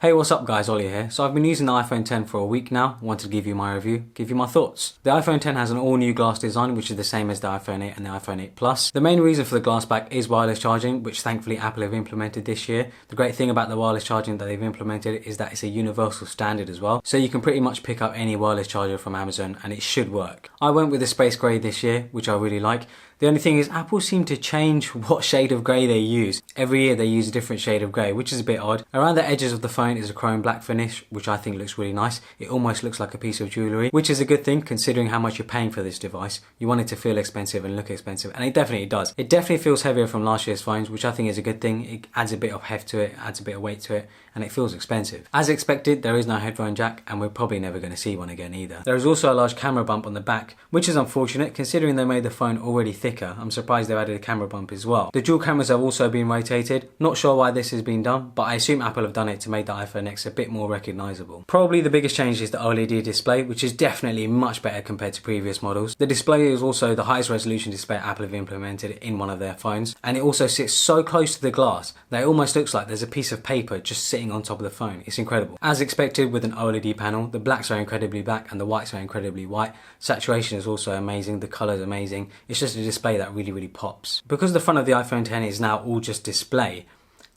Hey, what's up guys, Ollie here. So I've been using the iPhone 10 for a week now. I wanted to give you my review, give you my thoughts. The iPhone 10 has an all new glass design, which is the same as the iPhone 8 and the iPhone 8 Plus. The main reason for the glass back is wireless charging, which thankfully Apple have implemented this year. The great thing about the wireless charging that they've implemented is that it's a universal standard as well. So you can pretty much pick up any wireless charger from Amazon and it should work. I went with the space grey this year, which I really like. The only thing is Apple seem to change what shade of grey they use. Every year they use a different shade of grey, which is a bit odd. Around the edges of the phone is a chrome black finish, which I think looks really nice. It almost looks like a piece of jewellery, which is a good thing considering how much you're paying for this device. You want it to feel expensive and look expensive, and it definitely does. It definitely feels heavier from last year's phones, which I think is a good thing. It adds a bit of heft to it, adds a bit of weight to it, and it feels expensive. As expected, there is no headphone jack, and we're probably never going to see one again either. There is also a large camera bump on the back, which is unfortunate considering they made the phone already thicker. I'm surprised they've added a camera bump as well. The dual cameras have also been rotated. Not sure why this has been done, but I assume Apple have done it to make the iPhone X a bit more recognisable. Probably the biggest change is the OLED display, which is definitely much better compared to previous models. The display is also the highest resolution display Apple have implemented in one of their phones, and it also sits so close to the glass that it almost looks like there's a piece of paper just sitting on top of the phone. It's incredible. As expected with an OLED panel, the blacks are incredibly black and the whites are incredibly white. Saturation is also amazing, the colour is amazing. It's just a display that really pops. Because the front of the iPhone 10 is now all just display,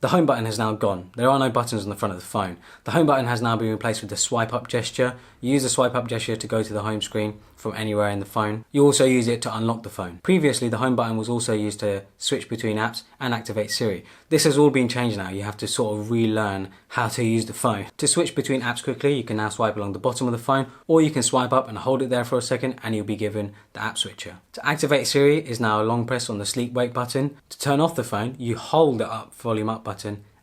the home button has now gone. There are no buttons on the front of the phone. The home button has now been replaced with the swipe up gesture. You use the swipe up gesture to go to the home screen from anywhere in the phone. You also use it to unlock the phone. Previously, the home button was also used to switch between apps and activate Siri. This has all been changed now. You have to sort of relearn how to use the phone. To switch between apps quickly, you can now swipe along the bottom of the phone, or you can swipe up and hold it there for a second and you'll be given the app switcher. To activate Siri is now a long press on the sleep wake button. To turn off the phone, you hold the volume up button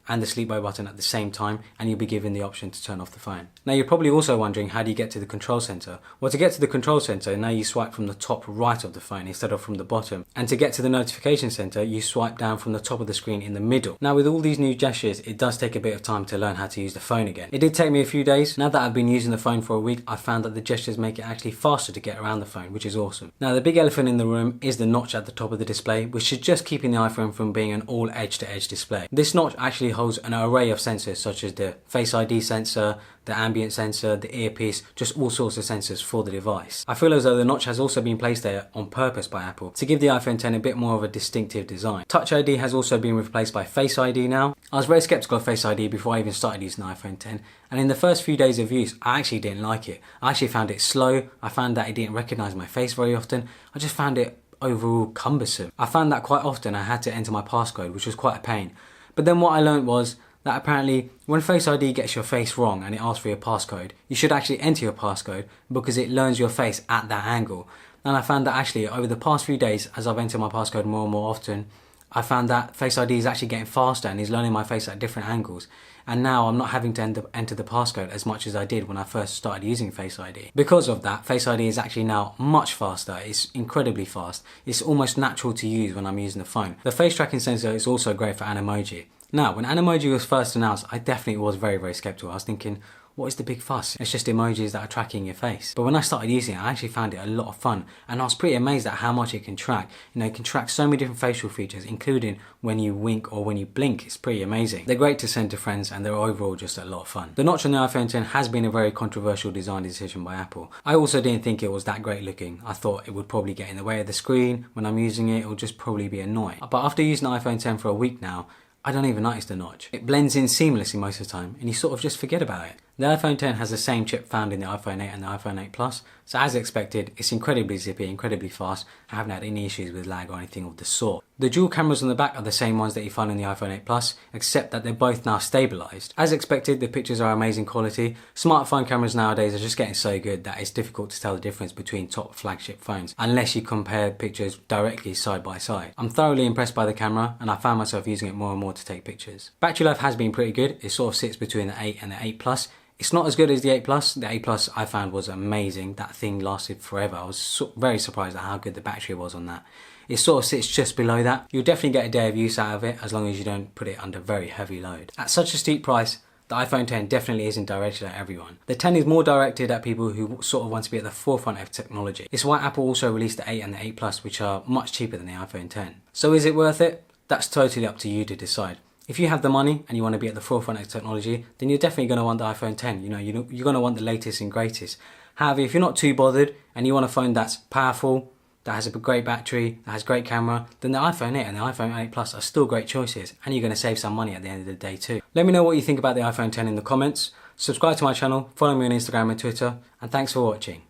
and the sleep mode button at the same time, and you'll be given the option to turn off the phone. Now you're probably also wondering, how do you get to the control center? Well, to get to the control center, now you swipe from the top right of the phone instead of from the bottom. And to get to the notification center, you swipe down from the top of the screen in the middle. Now with all these new gestures, it does take a bit of time to learn how to use the phone again. It did take me a few days. Now that I've been using the phone for a week, I found that the gestures make it actually faster to get around the phone, which is awesome. Now the big elephant in the room is the notch at the top of the display, which is just keeping the iPhone from being an all edge-to-edge display. This notch actually holds an array of sensors such as the Face ID sensor, the ambient sensor, the earpiece, just all sorts of sensors for the device. I feel as though the notch has also been placed there on purpose by Apple to give the iPhone 10 a bit more of a distinctive design. Touch ID has also been replaced by Face ID now. I was very skeptical of Face ID before I even started using the iPhone 10, and in the first few days of use I actually didn't like it. I actually found it slow. I found that it didn't recognise my face very often. I just found it overall cumbersome. I found that quite often I had to enter my passcode, which was quite a pain. But then what I learned was that apparently when Face ID gets your face wrong and it asks for your passcode, you should actually enter your passcode because it learns your face at that angle. And I found that actually over the past few days, as I've entered my passcode more and more often, I found that Face ID is actually getting faster and is learning my face at different angles. And now I'm not having to enter the passcode as much as I did when I first started using Face ID. Because of that, Face ID is actually now much faster. It's incredibly fast. It's almost natural to use when I'm using the phone. The face tracking sensor is also great for Animoji. Now, when Animoji was first announced, I definitely was very skeptical. I was thinking, what is the big fuss? It's just emojis that are tracking your face. But when I started using it, I actually found it a lot of fun. And I was pretty amazed at how much it can track. You know, it can track so many different facial features, including when you wink or when you blink. It's pretty amazing. They're great to send to friends and they're overall just a lot of fun. The notch on the iPhone 10 has been a very controversial design decision by Apple. I also didn't think it was that great looking. I thought it would probably get in the way of the screen. When I'm using it, it'll just probably be annoying. But after using the iPhone 10 for a week now, I don't even notice the notch. It blends in seamlessly most of the time and you sort of just forget about it. The iPhone 10 has the same chip found in the iPhone 8 and the iPhone 8 Plus, so as expected, it's incredibly zippy, incredibly fast. I haven't had any issues with lag or anything of the sort. The dual cameras on the back are the same ones that you find in the iPhone 8 Plus, except that they're both now stabilised. As expected, the pictures are amazing quality. Smartphone cameras nowadays are just getting so good that it's difficult to tell the difference between top flagship phones, unless you compare pictures directly side by side. I'm thoroughly impressed by the camera, and I found myself using it more and more to take pictures. Battery life has been pretty good. It sort of sits between the 8 and the 8 Plus. It's not as good as the 8 Plus. The 8 Plus I found was amazing. That thing lasted forever. I was very surprised at how good the battery was on that. It sort of sits just below that. You'll definitely get a day of use out of it as long as you don't put it under very heavy load. At such a steep price, the iPhone 10 definitely isn't directed at everyone. The 10 is more directed at people who sort of want to be at the forefront of technology. It's why Apple also released the 8 and the 8 Plus, which are much cheaper than the iPhone 10. So is it worth it? That's totally up to you to decide. If you have the money and you want to be at the forefront of technology, then you're definitely going to want the iPhone 10. You're going to want the latest and greatest. However, if you're not too bothered and you want a phone that's powerful, that has a great battery, that has great camera, then the iPhone 8 and the iPhone 8 Plus are still great choices, and you're going to save some money at the end of the day too. Let me know what you think about the iPhone 10 in the comments. Subscribe to my channel, follow me on Instagram and Twitter, and thanks for watching.